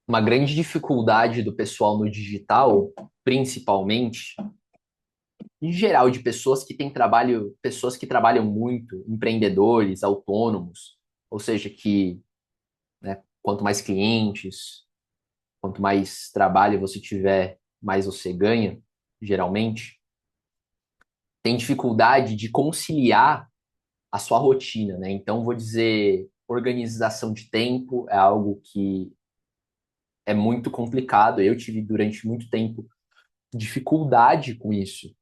Uma grande dificuldade do pessoal no digital, principalmente, em geral, de pessoas que têm trabalho, pessoas que trabalham muito, empreendedores, autônomos, ou seja, que, né, quanto mais clientes, quanto mais trabalho você tiver, mais você ganha, geralmente, tem dificuldade de conciliar a sua rotina, né? Então, vou dizer, organização de tempo é algo que é muito complicado. Eu tive durante muito tempo dificuldade com isso,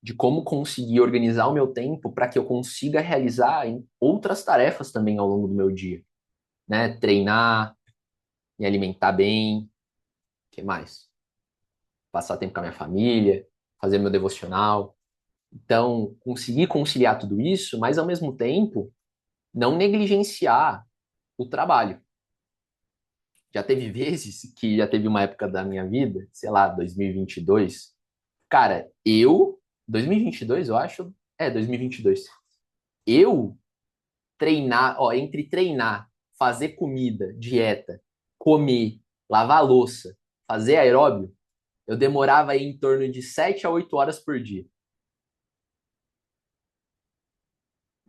de como conseguir organizar o meu tempo para que eu consiga realizar outras tarefas também ao longo do meu dia, né? Treinar, me alimentar bem, o que mais? Passar tempo com a minha família, fazer meu devocional. Então, conseguir conciliar tudo isso, mas ao mesmo tempo não negligenciar o trabalho. Já teve vezes que já teve uma época da minha vida, sei lá, 2022. Cara, 2022, eu acho, 2022. Eu treinar, ó, entre treinar, fazer comida, dieta, comer, lavar louça, fazer aeróbio, eu demorava aí em torno de 7 a 8 horas por dia.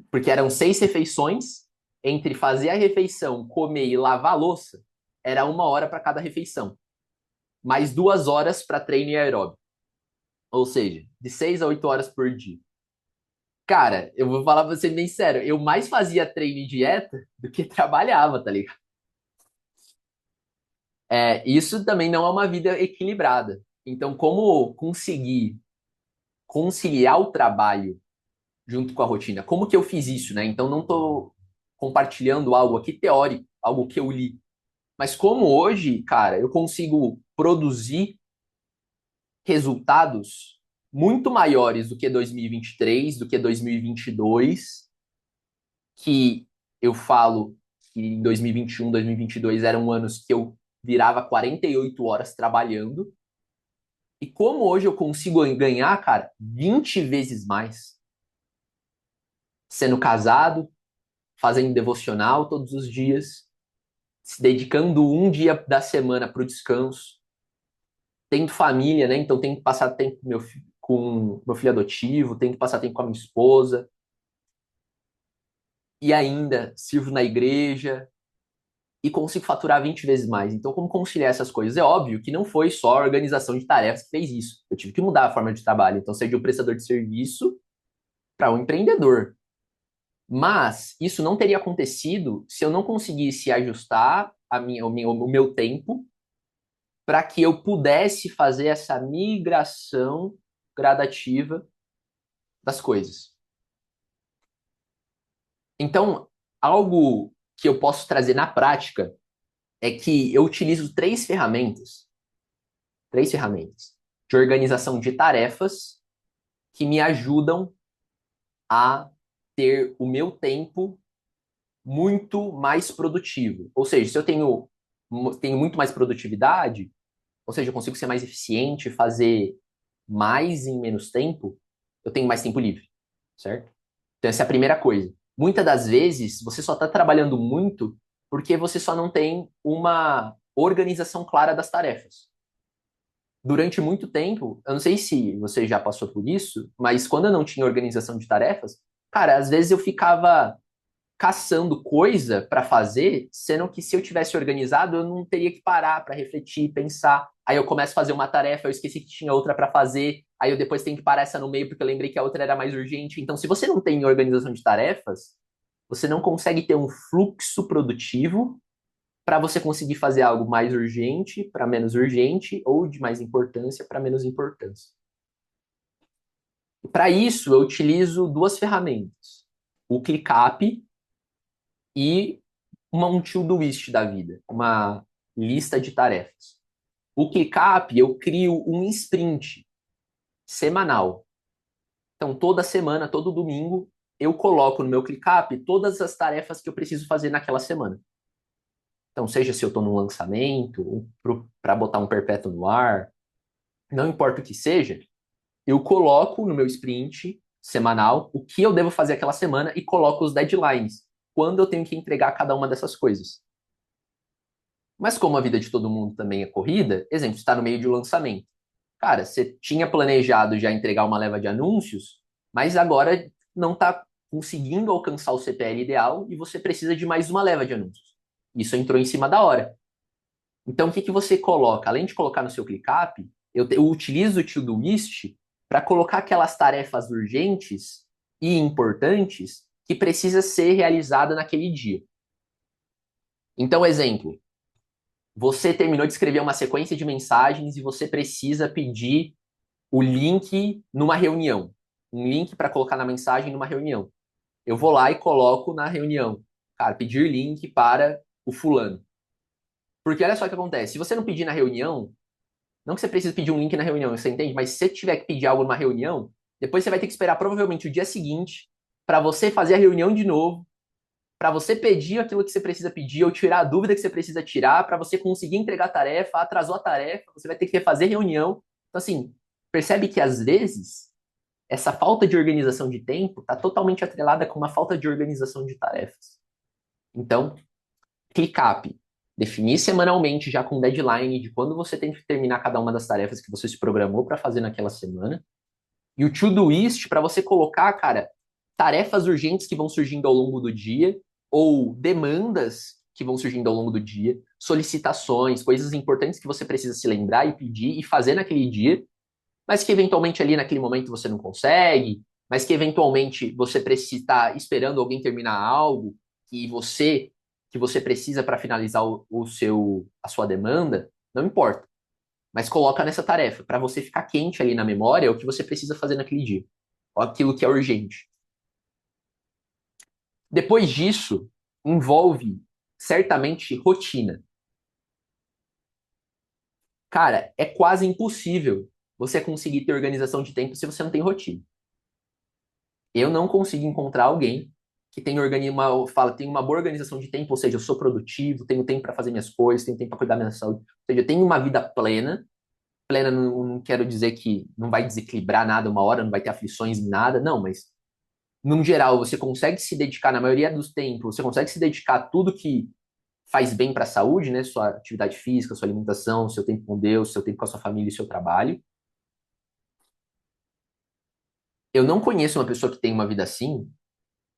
Porque eram 6 refeições, entre fazer a refeição, comer e lavar a louça, era 1 hora para cada refeição. Mais 2 horas para treino e aeróbio. Ou seja, de 6 a 8 horas por dia. Cara, eu vou falar pra você bem sério, eu mais fazia treino e dieta do que trabalhava, tá ligado? Isso também não é uma vida equilibrada. Então, como conseguir conciliar o trabalho junto com a rotina? Como que eu fiz isso, né? Então, não tô compartilhando algo aqui teórico, algo que eu li. Mas como hoje, cara, eu consigo produzir resultados muito maiores do que 2023, do que 2022, que eu falo que em 2021, 2022 eram anos que eu virava 48 horas trabalhando. E como hoje eu consigo ganhar, cara, 20 vezes mais, sendo casado, fazendo devocional todos os dias, se dedicando um dia da semana para o descanso, tendo família, né? Então tenho que passar tempo com meu filho adotivo, tenho que passar tempo com a minha esposa, e ainda sirvo na igreja e consigo faturar 20 vezes mais. Então, como conciliar essas coisas? É óbvio que não foi só a organização de tarefas que fez isso. Eu tive que mudar a forma de trabalho. Então, saí de um prestador de serviço para um empreendedor. Mas isso não teria acontecido se eu não conseguisse ajustar o meu tempo para que eu pudesse fazer essa migração gradativa das coisas. Então, algo que eu posso trazer na prática é que eu utilizo três ferramentas de organização de tarefas que me ajudam a ter o meu tempo muito mais produtivo. Ou seja, se eu tenho muito mais produtividade, ou seja, eu consigo ser mais eficiente, fazer mais em menos tempo, eu tenho mais tempo livre, certo? Então, essa é a primeira coisa. Muitas das vezes, você só está trabalhando muito porque você só não tem uma organização clara das tarefas. Durante muito tempo, eu não sei se você já passou por isso, mas quando eu não tinha organização de tarefas, cara, às vezes eu ficava caçando coisa para fazer, sendo que se eu tivesse organizado, eu não teria que parar para refletir, pensar. Aí eu começo a fazer uma tarefa, eu esqueci que tinha outra para fazer, aí eu depois tenho que parar essa no meio porque eu lembrei que a outra era mais urgente. Então, se você não tem organização de tarefas, você não consegue ter um fluxo produtivo para você conseguir fazer algo mais urgente para menos urgente ou de mais importância para menos importância. Para isso, eu utilizo duas ferramentas: o ClickUp e um to-do-list da vida, uma lista de tarefas. O ClickUp, eu crio um sprint semanal. Então, toda semana, todo domingo, eu coloco no meu ClickUp todas as tarefas que eu preciso fazer naquela semana. Então, seja se eu estou num lançamento, para botar um perpétuo no ar, não importa o que seja, eu coloco no meu sprint semanal o que eu devo fazer aquela semana e coloco os deadlines, quando eu tenho que entregar cada uma dessas coisas. Mas como a vida de todo mundo também é corrida, exemplo, você está no meio de um lançamento. Cara, você tinha planejado já entregar uma leva de anúncios, mas agora não está conseguindo alcançar o CPL ideal e você precisa de mais uma leva de anúncios. Isso entrou em cima da hora. Então, o que que você coloca? Além de colocar no seu ClickUp, eu utilizo o Todoist para colocar aquelas tarefas urgentes e importantes que precisa ser realizada naquele dia. Então, exemplo, você terminou de escrever uma sequência de mensagens e você precisa pedir o link numa reunião. Um link para colocar na mensagem numa reunião. Eu vou lá e coloco na reunião. Cara, pedir link para o fulano. Porque olha só o que acontece. Se você não pedir na reunião, não que você precise pedir um link na reunião, você entende? Mas se você tiver que pedir algo numa reunião, depois você vai ter que esperar provavelmente o dia seguinte para você fazer a reunião de novo, para você pedir aquilo que você precisa pedir ou tirar a dúvida que você precisa tirar, para você conseguir entregar a tarefa, atrasou a tarefa, você vai ter que refazer reunião. Então, assim, percebe que às vezes essa falta de organização de tempo está totalmente atrelada com uma falta de organização de tarefas. Então, ClickUp, definir semanalmente, já com deadline de quando você tem que terminar cada uma das tarefas que você se programou para fazer naquela semana. E o Todoist para você colocar, cara, tarefas urgentes que vão surgindo ao longo do dia ou demandas que vão surgindo ao longo do dia, solicitações, coisas importantes que você precisa se lembrar e pedir e fazer naquele dia, mas que eventualmente ali naquele momento você não consegue, mas que eventualmente você precisa estar esperando alguém terminar algo que você precisa para finalizar a sua demanda, não importa. Mas coloca nessa tarefa para você ficar quente ali na memória o que você precisa fazer naquele dia, ou aquilo que é urgente. Depois disso, envolve certamente rotina. Cara, é quase impossível você conseguir ter organização de tempo se você não tem rotina. Eu não consigo encontrar alguém que tem uma boa organização de tempo, ou seja, eu sou produtivo, tenho tempo para fazer minhas coisas, tenho tempo para cuidar da minha saúde, ou seja, eu tenho uma vida plena. Plena não quero dizer que não vai desequilibrar nada uma hora, não vai ter aflições em nada, não, mas num geral você consegue se dedicar na maioria dos tempos, você consegue se dedicar a tudo que faz bem para a saúde, né? Sua atividade física, sua alimentação, seu tempo com Deus, seu tempo com a sua família e seu trabalho. Eu não conheço uma pessoa que tem uma vida assim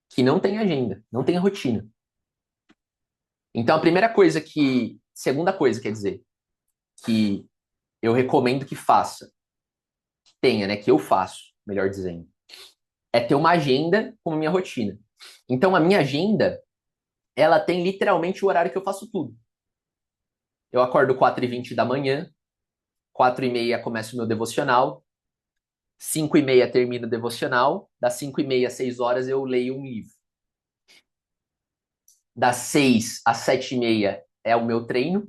que não tem agenda, não tem rotina. Então, segunda coisa, quer dizer, que eu recomendo que faça, que tenha, né, que eu faço, melhor dizendo, é ter uma agenda como minha rotina. Então, a minha agenda, ela tem literalmente o horário que eu faço tudo. Eu acordo 4h20 da manhã, 4h30 começo o meu devocional, 5h30 termino o devocional, das 5h30 às 6 horas eu leio um livro. Das 6 às 7h30 é o meu treino,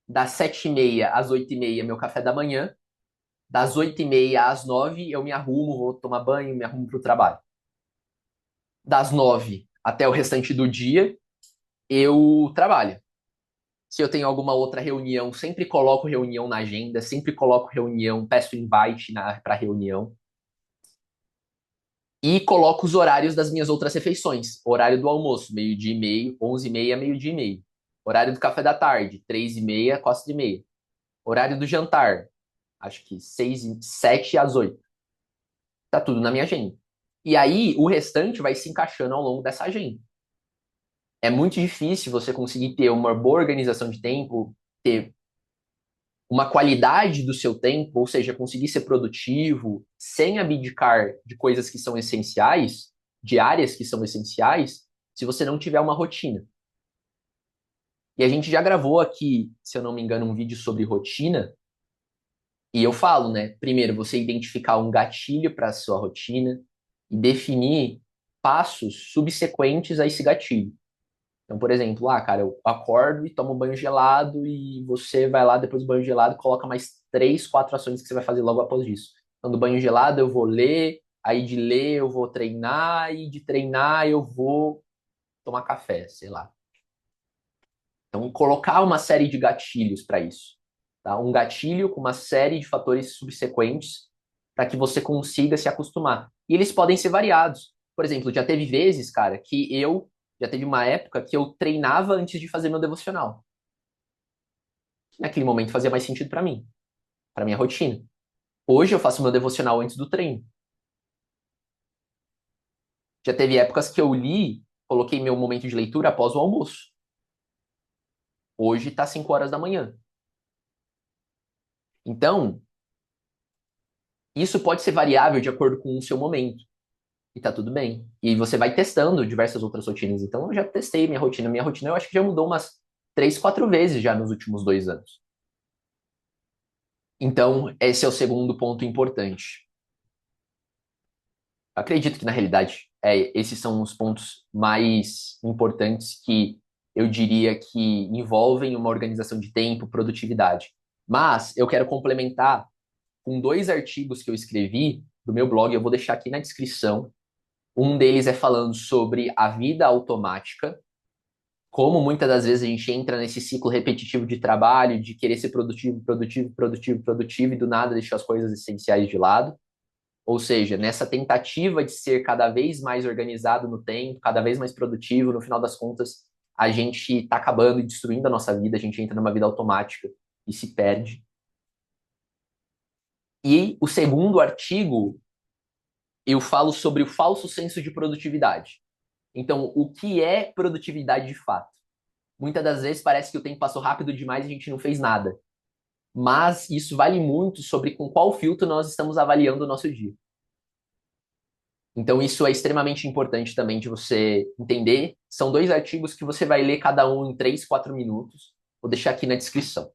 das 7h30 às 8h30 meu café da manhã, das 8h30 às 9 eu me arrumo, vou tomar banho, me arrumo para o trabalho. Das 9 até o restante do dia, eu trabalho. Se eu tenho alguma outra reunião, sempre coloco reunião na agenda, sempre coloco reunião, peço invite para reunião. E coloco os horários das minhas outras refeições. Horário do almoço, meio-dia e meio, 11h30, meio-dia e meio. Horário do café da tarde, 3h30, 4h30. Horário do jantar, acho que 7 às 8. Tá tudo na minha agenda. E aí, o restante vai se encaixando ao longo dessa agenda. É muito difícil você conseguir ter uma boa organização de tempo, ter uma qualidade do seu tempo, ou seja, conseguir ser produtivo sem abdicar de coisas que são essenciais, de áreas que são essenciais, se você não tiver uma rotina. E a gente já gravou aqui, se eu não me engano, um vídeo sobre rotina, e eu falo, né? Primeiro, você identificar um gatilho para a sua rotina e definir passos subsequentes a esse gatilho. Então, por exemplo, cara, eu acordo e tomo um banho gelado e você vai lá depois do banho gelado e coloca mais 3, 4 ações que você vai fazer logo após isso. Então, do banho gelado eu vou ler, aí de ler eu vou treinar e de treinar eu vou tomar café, sei lá. Então, colocar uma série de gatilhos para isso, tá? Um gatilho com uma série de fatores subsequentes para que você consiga se acostumar. E eles podem ser variados. Por exemplo, já teve vezes, cara, já teve uma época que eu treinava antes de fazer meu devocional. que naquele momento fazia mais sentido para minha rotina. Hoje eu faço meu devocional antes do treino. Já teve épocas que eu li, coloquei meu momento de leitura após o almoço. Hoje está 5 horas da manhã. Então, isso pode ser variável de acordo com o seu momento. E tá tudo bem. E você vai testando diversas outras rotinas. Então, eu já testei minha rotina. Minha rotina eu acho que já mudou umas 3, 4 vezes já nos últimos 2 anos. Então, esse é o segundo ponto importante. Acredito que, na realidade, esses são os pontos mais importantes que eu diria que envolvem uma organização de tempo, produtividade. Mas eu quero complementar com 2 artigos que eu escrevi do meu blog, eu vou deixar aqui na descrição. Um deles é falando sobre a vida automática, como muitas das vezes a gente entra nesse ciclo repetitivo de trabalho, de querer ser produtivo, produtivo, produtivo, produtivo, e do nada deixar as coisas essenciais de lado. Ou seja, nessa tentativa de ser cada vez mais organizado no tempo, cada vez mais produtivo, no final das contas, a gente está acabando e destruindo a nossa vida, a gente entra numa vida automática e se perde. E o segundo artigo, eu falo sobre o falso senso de produtividade. Então, o que é produtividade de fato? Muitas das vezes parece que o tempo passou rápido demais e a gente não fez nada. Mas isso vale muito sobre com qual filtro nós estamos avaliando o nosso dia. Então, isso é extremamente importante também de você entender. São 2 artigos que você vai ler cada um em 3, 4 minutos. Vou deixar aqui na descrição.